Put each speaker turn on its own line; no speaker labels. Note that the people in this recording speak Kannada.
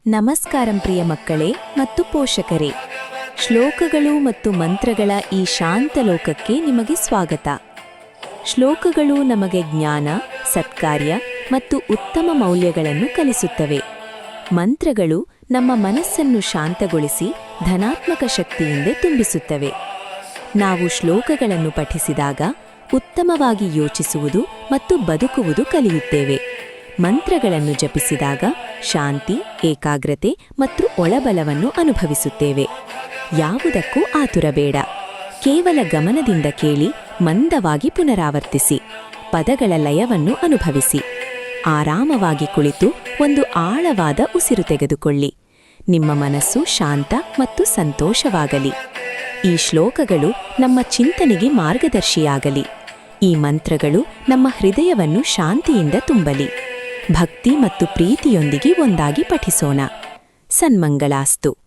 ನಮಸ್ಕಾರಂ ಪ್ರಿಯ ಮಕ್ಕಳೇ ಮತ್ತು ಪೋಷಕರೇ. ಶ್ಲೋಕಗಳು ಮತ್ತು ಮಂತ್ರಗಳ ಈ ಶಾಂತ ಲೋಕಕ್ಕೆ ನಿಮಗೆ ಸ್ವಾಗತ. ಶ್ಲೋಕಗಳು ನಮಗೆ ಜ್ಞಾನ, ಸತ್ಕಾರ್ಯ ಮತ್ತು ಉತ್ತಮ ಮೌಲ್ಯಗಳನ್ನು ಕಲಿಸುತ್ತವೆ. ಮಂತ್ರಗಳು ನಮ್ಮ ಮನಸ್ಸನ್ನು ಶಾಂತಗೊಳಿಸಿ ಧನಾತ್ಮಕ ಶಕ್ತಿಯಿಂದ ತುಂಬಿಸುತ್ತವೆ. ನಾವು ಶ್ಲೋಕಗಳನ್ನು ಪಠಿಸಿದಾಗ ಉತ್ತಮವಾಗಿ ಯೋಚಿಸುವುದು ಮತ್ತು ಬದುಕುವುದು ಕಲಿಯುತ್ತೇವೆ. ಮಂತ್ರಗಳನ್ನು ಜಪಿಸಿದಾಗ ಶಾಂತಿ, ಏಕಾಗ್ರತೆ ಮತ್ತು ಒಳಬಲವನ್ನು ಅನುಭವಿಸುತ್ತೇವೆ. ಯಾವುದಕ್ಕೂ ಆತುರಬೇಡ. ಕೇವಲ ಗಮನದಿಂದ ಕೇಳಿ, ಮಂದವಾಗಿ ಪುನರಾವರ್ತಿಸಿ. ಪದಗಳ ಲಯವನ್ನು ಅನುಭವಿಸಿ. ಆರಾಮವಾಗಿ ಕುಳಿತು ಒಂದು ಆಳವಾದ ಉಸಿರು ತೆಗೆದುಕೊಳ್ಳಿ. ನಿಮ್ಮ ಮನಸ್ಸು ಶಾಂತ ಮತ್ತು ಸಂತೋಷವಾಗಲಿ. ಈ ಶ್ಲೋಕಗಳು ನಮ್ಮ ಚಿಂತನೆಗೆ ಮಾರ್ಗದರ್ಶಿಯಾಗಲಿ. ಈ ಮಂತ್ರಗಳು ನಮ್ಮ ಹೃದಯವನ್ನು ಶಾಂತಿಯಿಂದ ತುಂಬಲಿ. ಭಕ್ತಿ ಮತ್ತು ಪ್ರೀತಿಯೊಂದಿಗೆ ಒಂದಾಗಿ ಪಠಿಸೋಣ. ಸನ್ಮಂಗಳಾಸ್ತು.